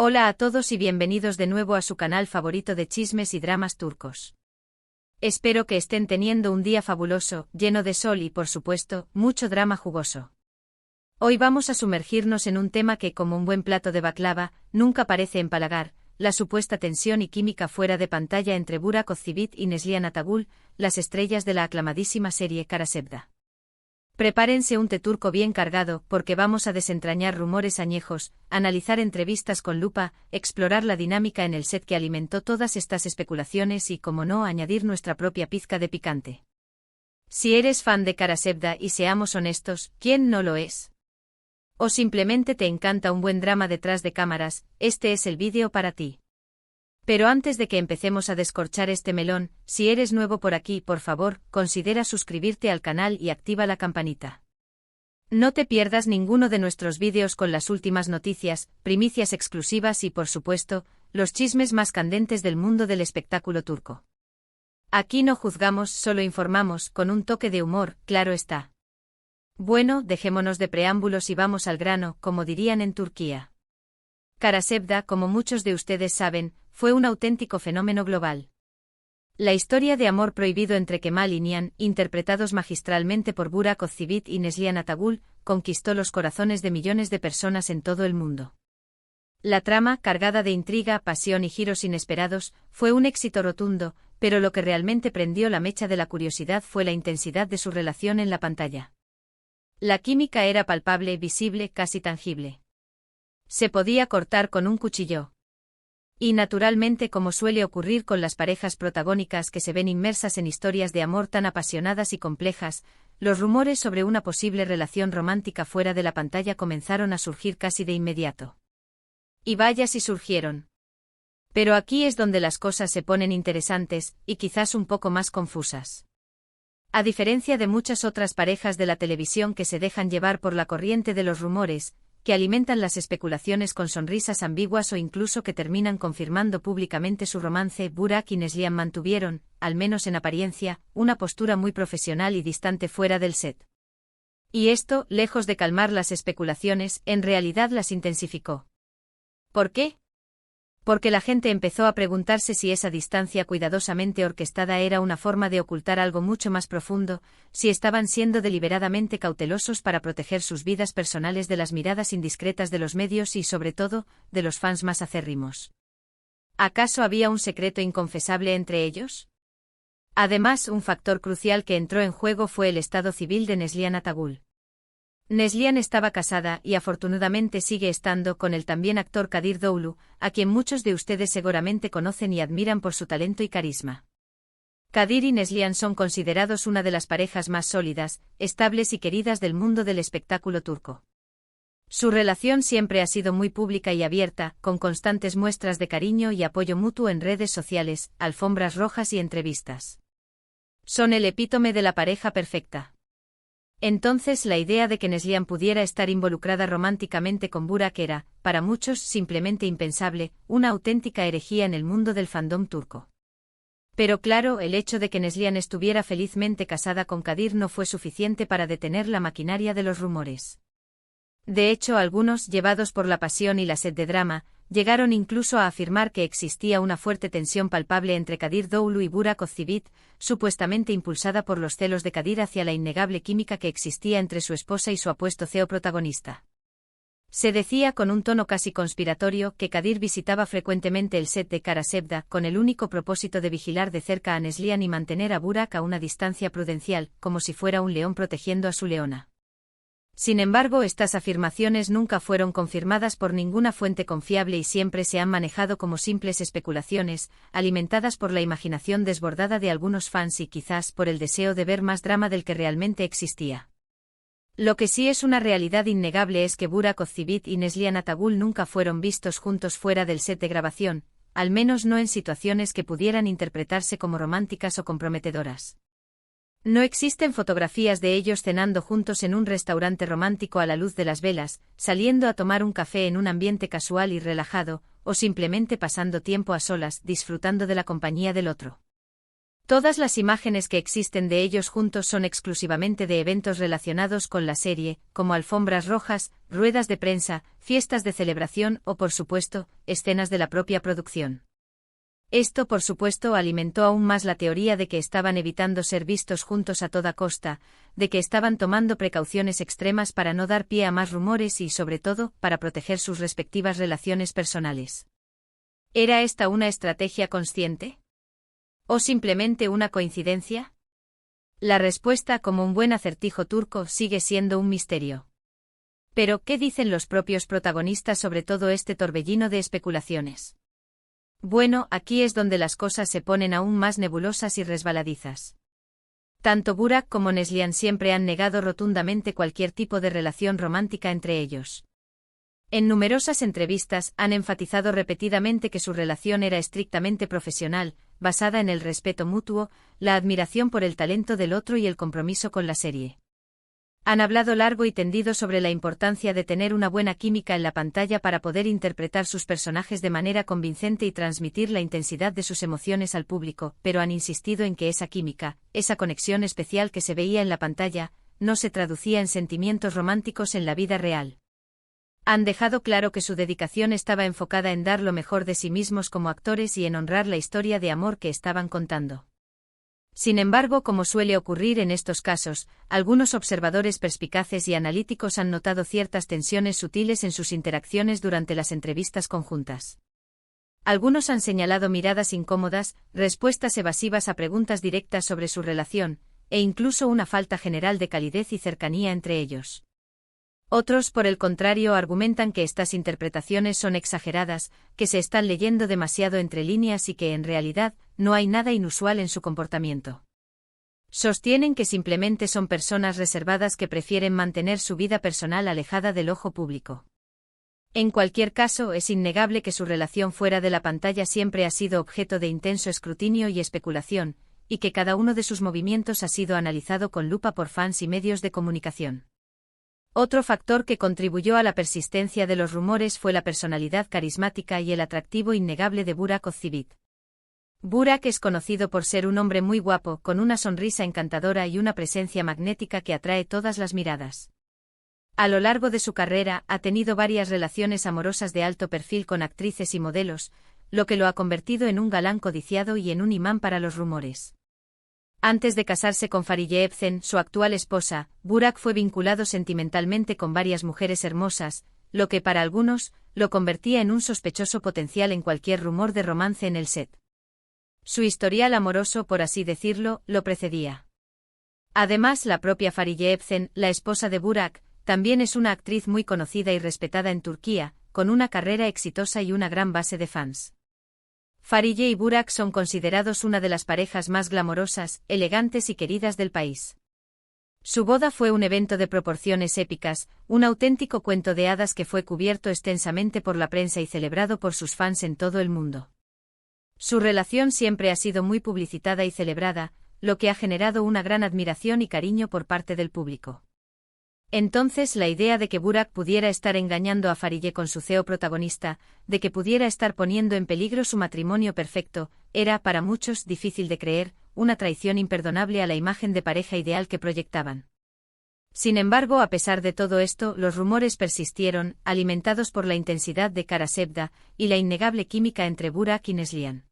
Hola a todos y bienvenidos de nuevo a su canal favorito de chismes y dramas turcos. Espero que estén teniendo un día fabuloso, lleno de sol y, por supuesto, mucho drama jugoso. Hoy vamos a sumergirnos en un tema que, como un buen plato de baklava, nunca parece empalagar: la supuesta tensión y química fuera de pantalla entre Burak Özçivit y Neslihan Atagül, las estrellas de la aclamadísima serie Kara Sevda. Prepárense un té turco bien cargado, porque vamos a desentrañar rumores añejos, analizar entrevistas con lupa, explorar la dinámica en el set que alimentó todas estas especulaciones y, como no, añadir nuestra propia pizca de picante. Si eres fan de Kara Sevda y, seamos honestos, ¿quién no lo es? O simplemente te encanta un buen drama detrás de cámaras, este es el vídeo para ti. Pero antes de que empecemos a descorchar este melón, si eres nuevo por aquí, por favor, considera suscribirte al canal y activa la campanita. No te pierdas ninguno de nuestros vídeos con las últimas noticias, primicias exclusivas y, por supuesto, los chismes más candentes del mundo del espectáculo turco. Aquí no juzgamos, solo informamos, con un toque de humor, claro está. Bueno, dejémonos de preámbulos y vamos al grano, como dirían en Turquía. Kara Sevda, como muchos de ustedes saben, fue un auténtico fenómeno global. La historia de amor prohibido entre Kemal y Nihan, interpretados magistralmente por Burak Özçivit y Neslihan Atagül, conquistó los corazones de millones de personas en todo el mundo. La trama, cargada de intriga, pasión y giros inesperados, fue un éxito rotundo, pero lo que realmente prendió la mecha de la curiosidad fue la intensidad de su relación en la pantalla. La química era palpable, visible, casi tangible. Se podía cortar con un cuchillo. Y naturalmente, como suele ocurrir con las parejas protagónicas que se ven inmersas en historias de amor tan apasionadas y complejas, los rumores sobre una posible relación romántica fuera de la pantalla comenzaron a surgir casi de inmediato. Y vaya si surgieron. Pero aquí es donde las cosas se ponen interesantes, y quizás un poco más confusas. A diferencia de muchas otras parejas de la televisión que se dejan llevar por la corriente de los rumores, que alimentan las especulaciones con sonrisas ambiguas o incluso que terminan confirmando públicamente su romance, Burak y Neslihan mantuvieron, al menos en apariencia, una postura muy profesional y distante fuera del set. Y esto, lejos de calmar las especulaciones, en realidad las intensificó. ¿Por qué? Porque la gente empezó a preguntarse si esa distancia cuidadosamente orquestada era una forma de ocultar algo mucho más profundo, si estaban siendo deliberadamente cautelosos para proteger sus vidas personales de las miradas indiscretas de los medios y, sobre todo, de los fans más acérrimos. ¿Acaso había un secreto inconfesable entre ellos? Además, un factor crucial que entró en juego fue el estado civil de Neslihan Atagül. Neslihan estaba casada y afortunadamente sigue estando con el también actor Kadir Doğulu, a quien muchos de ustedes seguramente conocen y admiran por su talento y carisma. Kadir y Neslihan son considerados una de las parejas más sólidas, estables y queridas del mundo del espectáculo turco. Su relación siempre ha sido muy pública y abierta, con constantes muestras de cariño y apoyo mutuo en redes sociales, alfombras rojas y entrevistas. Son el epítome de la pareja perfecta. Entonces la idea de que Neslihan pudiera estar involucrada románticamente con Burak era, para muchos, simplemente impensable, una auténtica herejía en el mundo del fandom turco. Pero claro, el hecho de que Neslihan estuviera felizmente casada con Kadir no fue suficiente para detener la maquinaria de los rumores. De hecho, algunos, llevados por la pasión y la sed de drama, llegaron incluso a afirmar que existía una fuerte tensión palpable entre Kadir Doğulu y Burak Özçivit, supuestamente impulsada por los celos de Kadir hacia la innegable química que existía entre su esposa y su apuesto CEO protagonista. Se decía con un tono casi conspiratorio que Kadir visitaba frecuentemente el set de Kara Sevda con el único propósito de vigilar de cerca a Neslihan y mantener a Burak a una distancia prudencial, como si fuera un león protegiendo a su leona. Sin embargo, estas afirmaciones nunca fueron confirmadas por ninguna fuente confiable y siempre se han manejado como simples especulaciones, alimentadas por la imaginación desbordada de algunos fans y quizás por el deseo de ver más drama del que realmente existía. Lo que sí es una realidad innegable es que Burak Özçivit y Neslihan Atagül nunca fueron vistos juntos fuera del set de grabación, al menos no en situaciones que pudieran interpretarse como románticas o comprometedoras. No existen fotografías de ellos cenando juntos en un restaurante romántico a la luz de las velas, saliendo a tomar un café en un ambiente casual y relajado, o simplemente pasando tiempo a solas, disfrutando de la compañía del otro. Todas las imágenes que existen de ellos juntos son exclusivamente de eventos relacionados con la serie, como alfombras rojas, ruedas de prensa, fiestas de celebración o, por supuesto, escenas de la propia producción. Esto, por supuesto, alimentó aún más la teoría de que estaban evitando ser vistos juntos a toda costa, de que estaban tomando precauciones extremas para no dar pie a más rumores y, sobre todo, para proteger sus respectivas relaciones personales. ¿Era esta una estrategia consciente? ¿O simplemente una coincidencia? La respuesta, como un buen acertijo turco, sigue siendo un misterio. Pero, ¿qué dicen los propios protagonistas sobre todo este torbellino de especulaciones? Bueno, aquí es donde las cosas se ponen aún más nebulosas y resbaladizas. Tanto Burak como Neslihan siempre han negado rotundamente cualquier tipo de relación romántica entre ellos. En numerosas entrevistas han enfatizado repetidamente que su relación era estrictamente profesional, basada en el respeto mutuo, la admiración por el talento del otro y el compromiso con la serie. Han hablado largo y tendido sobre la importancia de tener una buena química en la pantalla para poder interpretar sus personajes de manera convincente y transmitir la intensidad de sus emociones al público, pero han insistido en que esa química, esa conexión especial que se veía en la pantalla, no se traducía en sentimientos románticos en la vida real. Han dejado claro que su dedicación estaba enfocada en dar lo mejor de sí mismos como actores y en honrar la historia de amor que estaban contando. Sin embargo, como suele ocurrir en estos casos, algunos observadores perspicaces y analíticos han notado ciertas tensiones sutiles en sus interacciones durante las entrevistas conjuntas. Algunos han señalado miradas incómodas, respuestas evasivas a preguntas directas sobre su relación, e incluso una falta general de calidez y cercanía entre ellos. Otros, por el contrario, argumentan que estas interpretaciones son exageradas, que se están leyendo demasiado entre líneas y que, en realidad, no hay nada inusual en su comportamiento. Sostienen que simplemente son personas reservadas que prefieren mantener su vida personal alejada del ojo público. En cualquier caso, es innegable que su relación fuera de la pantalla siempre ha sido objeto de intenso escrutinio y especulación, y que cada uno de sus movimientos ha sido analizado con lupa por fans y medios de comunicación. Otro factor que contribuyó a la persistencia de los rumores fue la personalidad carismática y el atractivo innegable de Burak Özçivit. Burak es conocido por ser un hombre muy guapo, con una sonrisa encantadora y una presencia magnética que atrae todas las miradas. A lo largo de su carrera, ha tenido varias relaciones amorosas de alto perfil con actrices y modelos, lo que lo ha convertido en un galán codiciado y en un imán para los rumores. Antes de casarse con Fariye Evcen, su actual esposa, Burak fue vinculado sentimentalmente con varias mujeres hermosas, lo que para algunos, lo convertía en un sospechoso potencial en cualquier rumor de romance en el set. Su historial amoroso, por así decirlo, lo precedía. Además, la propia Fariye Evcen, la esposa de Burak, también es una actriz muy conocida y respetada en Turquía, con una carrera exitosa y una gran base de fans. Fariye y Burak son considerados una de las parejas más glamorosas, elegantes y queridas del país. Su boda fue un evento de proporciones épicas, un auténtico cuento de hadas que fue cubierto extensamente por la prensa y celebrado por sus fans en todo el mundo. Su relación siempre ha sido muy publicitada y celebrada, lo que ha generado una gran admiración y cariño por parte del público. Entonces la idea de que Burak pudiera estar engañando a Fariye con su CEO protagonista, de que pudiera estar poniendo en peligro su matrimonio perfecto, era, para muchos, difícil de creer, una traición imperdonable a la imagen de pareja ideal que proyectaban. Sin embargo, a pesar de todo esto, los rumores persistieron, alimentados por la intensidad de Kara Sevda y la innegable química entre Burak y Neslihan.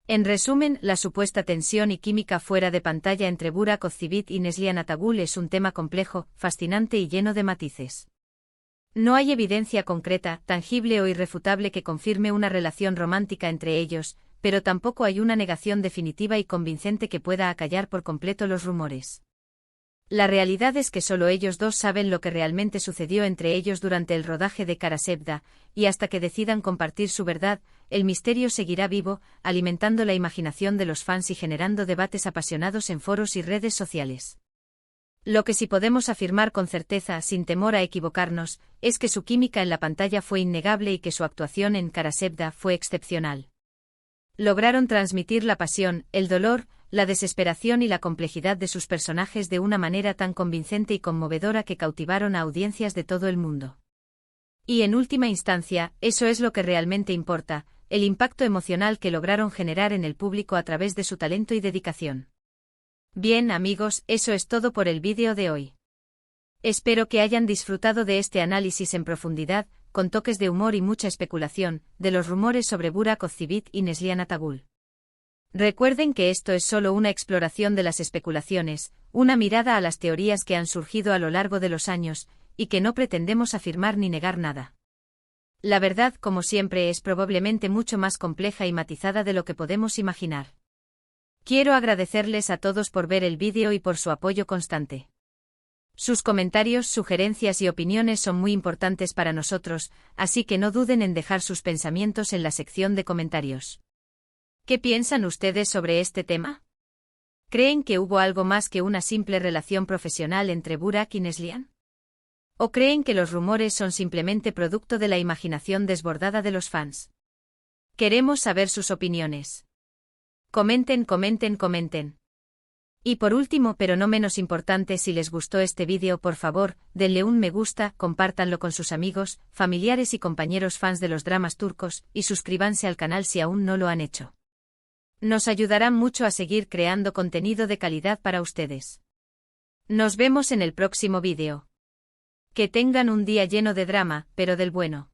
En resumen, la supuesta tensión y química fuera de pantalla entre Burak Özçivit y Neslihan Atagul es un tema complejo, fascinante y lleno de matices. No hay evidencia concreta, tangible o irrefutable que confirme una relación romántica entre ellos, pero tampoco hay una negación definitiva y convincente que pueda acallar por completo los rumores. La realidad es que solo ellos dos saben lo que realmente sucedió entre ellos durante el rodaje de Kara Sevda, y hasta que decidan compartir su verdad, el misterio seguirá vivo, alimentando la imaginación de los fans y generando debates apasionados en foros y redes sociales. Lo que sí podemos afirmar con certeza, sin temor a equivocarnos, es que su química en la pantalla fue innegable y que su actuación en Kara Sevda fue excepcional. Lograron transmitir la pasión, el dolor, la desesperación y la complejidad de sus personajes de una manera tan convincente y conmovedora que cautivaron a audiencias de todo el mundo. Y en última instancia, eso es lo que realmente importa, el impacto emocional que lograron generar en el público a través de su talento y dedicación. Bien, amigos, eso es todo por el vídeo de hoy. Espero que hayan disfrutado de este análisis en profundidad, con toques de humor y mucha especulación, de los rumores sobre Burak Ozceğit y Neslihan Atagül. Recuerden que esto es solo una exploración de las especulaciones, una mirada a las teorías que han surgido a lo largo de los años, y que no pretendemos afirmar ni negar nada. La verdad, como siempre, es probablemente mucho más compleja y matizada de lo que podemos imaginar. Quiero agradecerles a todos por ver el vídeo y por su apoyo constante. Sus comentarios, sugerencias y opiniones son muy importantes para nosotros, así que no duden en dejar sus pensamientos en la sección de comentarios. ¿Qué piensan ustedes sobre este tema? ¿Creen que hubo algo más que una simple relación profesional entre Burak y Neslihan? ¿O creen que los rumores son simplemente producto de la imaginación desbordada de los fans? Queremos saber sus opiniones. Comenten, comenten, comenten. Y por último, pero no menos importante, si les gustó este vídeo, por favor, denle un me gusta, compártanlo con sus amigos, familiares y compañeros fans de los dramas turcos, y suscríbanse al canal si aún no lo han hecho. Nos ayudarán mucho a seguir creando contenido de calidad para ustedes. Nos vemos en el próximo vídeo. Que tengan un día lleno de drama, pero del bueno.